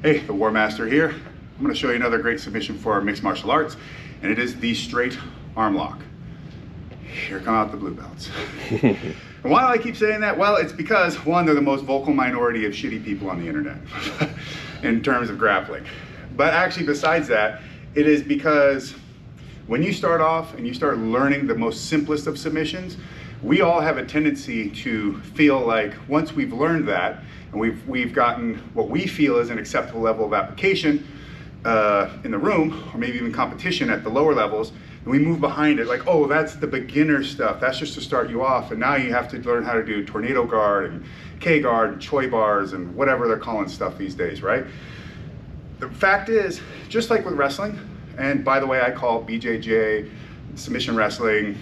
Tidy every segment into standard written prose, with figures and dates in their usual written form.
Hey, the War Master here. I'm going to show you another great submission for mixed martial arts, and it is the straight arm lock. Here come out the blue belts. And why do I keep saying that? Well, it's because, one, they're the most vocal minority of shitty people on the internet in terms of grappling. But actually, besides that, it is because when you start off and you start learning the most simplest of submissions, we all have a tendency to feel like once we've learned that and we've gotten what we feel is an acceptable level of application in the room, or maybe even competition at the lower levels, and we move behind it like, oh, that's the beginner stuff. That's just to start you off. And now you have to learn how to do tornado guard and K guard and choi bars and whatever they're calling stuff these days, right? The fact is, just like with wrestling, and by the way, I call it BJJ, submission wrestling,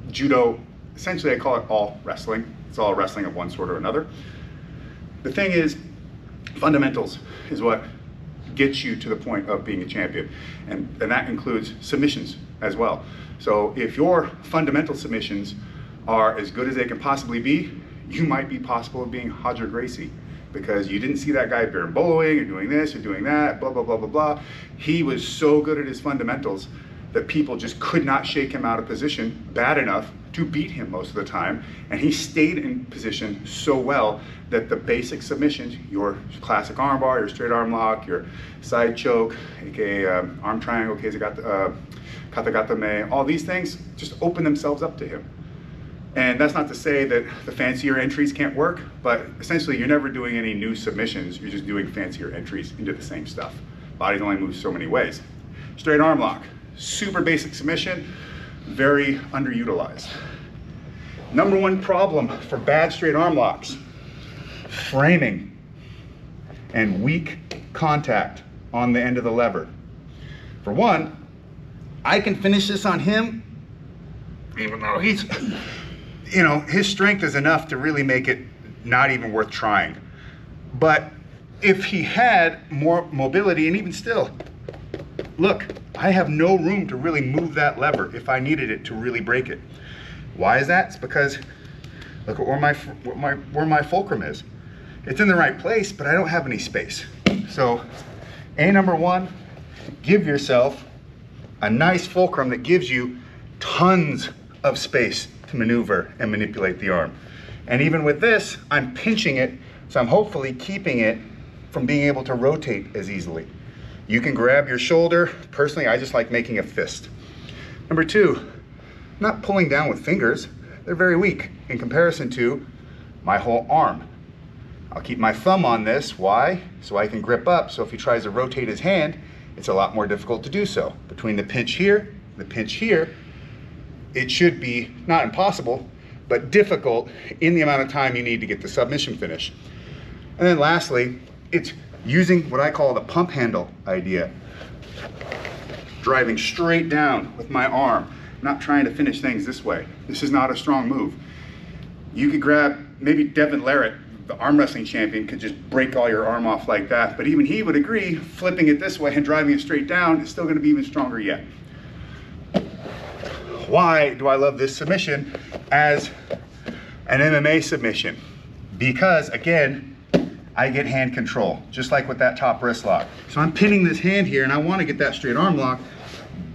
judo, essentially I call it all wrestling. It's all wrestling of one sort or another. The thing is, fundamentals is what gets you to the point of being a champion. And that includes submissions as well. So if your fundamental submissions are as good as they can possibly be, you might be possible of being Roger Gracie, because you didn't see that guy berimboloing or doing this or doing that, blah, blah, blah, blah, blah. He was so good at his fundamentals that people just could not shake him out of position bad enough to beat him most of the time. And he stayed in position so well that the basic submissions, your classic armbar, your straight arm lock, your side choke, aka arm triangle, kata-gatame, all these things just open themselves up to him. And that's not to say that the fancier entries can't work, but essentially you're never doing any new submissions, you're just doing fancier entries into the same stuff. Bodies only move so many ways. Straight arm lock, super basic submission, very underutilized. Number one problem for bad straight arm locks: framing and weak contact on the end of the lever. For one, I can finish this on him, even though he's, you know, his strength is enough to really make it not even worth trying. But if he had more mobility, and even still, look, I have no room to really move that lever if I needed it to really break it. Why is that? It's because look at where my fulcrum is. It's in the right place, but I don't have any space. So, number one, give yourself a nice fulcrum that gives you tons of space to maneuver and manipulate the arm. And even with this, I'm pinching it, so I'm hopefully keeping it from being able to rotate as easily. You can grab your shoulder. Personally, I just like making a fist. Number two, not pulling down with fingers. They're very weak in comparison to my whole arm. I'll keep my thumb on this. Why? So I can grip up, so if he tries to rotate his hand, it's a lot more difficult to do so. Between the pinch here, the pinch here, it should be not impossible, but difficult in the amount of time you need to get the submission finish. And then lastly, it's using what I call the pump handle idea. Driving straight down with my arm. I'm not trying to finish things this way. This is not a strong move. You could grab, maybe Devin Larratt, the arm wrestling champion, could just break all your arm off like that, but even he would agree, flipping it this way and driving it straight down is still gonna be even stronger yet. Why do I love this submission as an MMA submission? Because again, I get hand control, just like with that top wrist lock. So I'm pinning this hand here and I want to get that straight arm lock.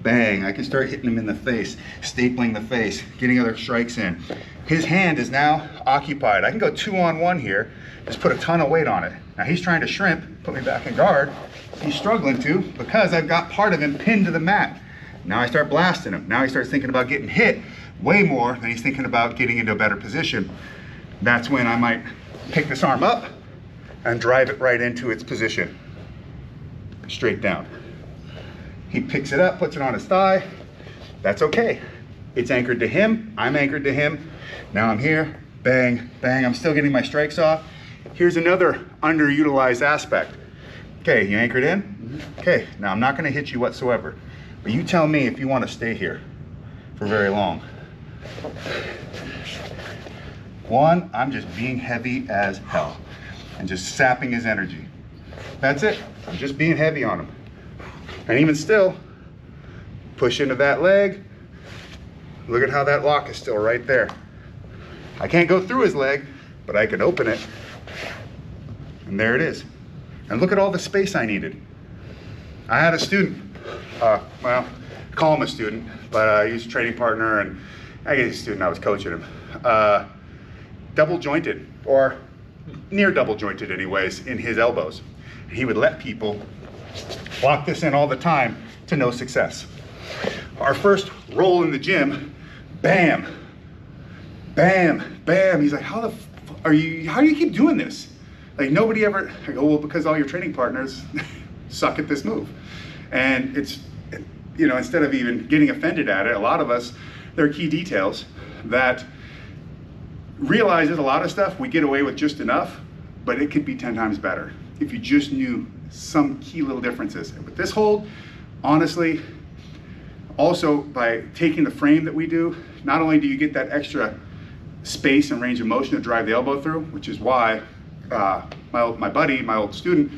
Bang, I can start hitting him in the face, stapling the face, getting other strikes in. His hand is now occupied. I can go 2-on-1 here, just put a ton of weight on it. Now he's trying to shrimp, put me back in guard. He's struggling to, because I've got part of him pinned to the mat. Now I start blasting him. Now he starts thinking about getting hit way more than he's thinking about getting into a better position. That's when I might pick this arm up and drive it right into its position, straight down. He picks it up, puts it on his thigh. That's okay. It's anchored to him, I'm anchored to him. Now I'm here, bang, bang, I'm still getting my strikes off. Here's another underutilized aspect. Okay, you anchored in? Okay, now I'm not gonna hit you whatsoever, but you tell me if you wanna stay here for very long. One, I'm just being heavy as hell and just sapping his energy. That's it, I'm just being heavy on him. And even still, push into that leg. Look at how that lock is still right there. I can't go through his leg, but I can open it. And there it is. And look at all the space I needed. I had a student, well, I call him a student, but he was a training partner, and I guess a student, I was coaching him. Double jointed, or near double jointed anyways, in his elbows. He would let people lock this in all the time to no success. Our first roll in the gym, bam, bam, bam. He's like, how do you keep doing this? Like, nobody ever, I go, well, because all your training partners suck at this move. And it's, you know, instead of even getting offended at it, a lot of us, there are key details that realizes a lot of stuff we get away with just enough, but it could be 10 times better if you just knew some key little differences. And with this hold, honestly, also by taking the frame that we do, not only do you get that extra space and range of motion to drive the elbow through, which is why my buddy, my old student,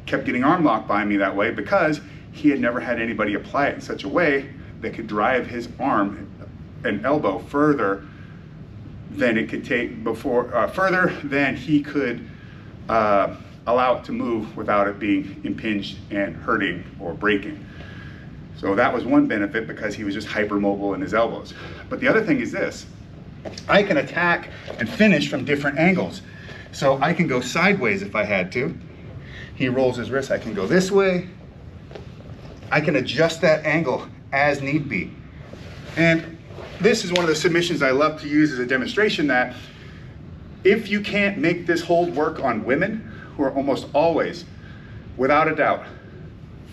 kept getting arm lock by me that way, because he had never had anybody apply it in such a way that could drive his arm and elbow further than it could take further than he could allow it to move without it being impinged and hurting or breaking. So that was one benefit, because he was just hypermobile in his elbows. But the other thing is this: I can attack and finish from different angles. So I can go sideways if I had to. He rolls his wrist, I can go this way. I can adjust that angle as need be. And this is one of the submissions I love to use as a demonstration that if you can't make this hold work on women, who are almost always, without a doubt,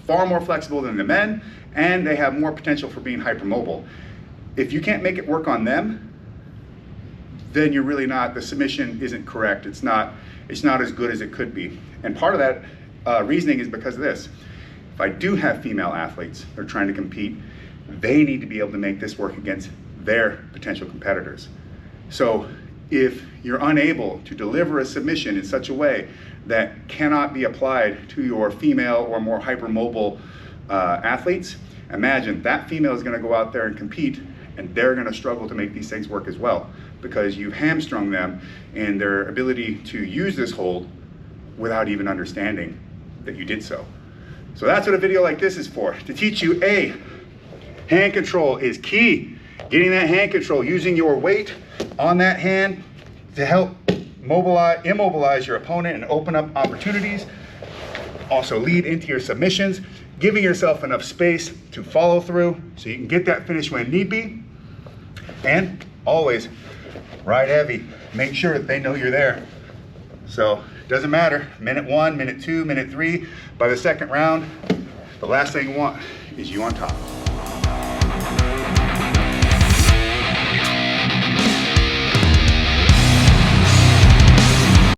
far more flexible than the men, and they have more potential for being hypermobile. If you can't make it work on them, then you're really not, the submission isn't correct. It's not as good as it could be. And part of that reasoning is because of this. If I do have female athletes that are trying to compete, they need to be able to make this work against their potential competitors. So if you're unable to deliver a submission in such a way that cannot be applied to your female or more hypermobile athletes, imagine that female is going to go out there and compete, and they're going to struggle to make these things work as well, because you've hamstrung them in their ability to use this hold without even understanding that you did so. So that's what a video like this is for, to teach you, hand control is key. Getting that hand control, using your weight on that hand to help immobilize your opponent and open up opportunities. Also lead into your submissions, giving yourself enough space to follow through so you can get that finish when need be. And always ride heavy. Make sure that they know you're there. So it doesn't matter, minute 1, minute 2, minute 3. By the second round, the last thing you want is you on top.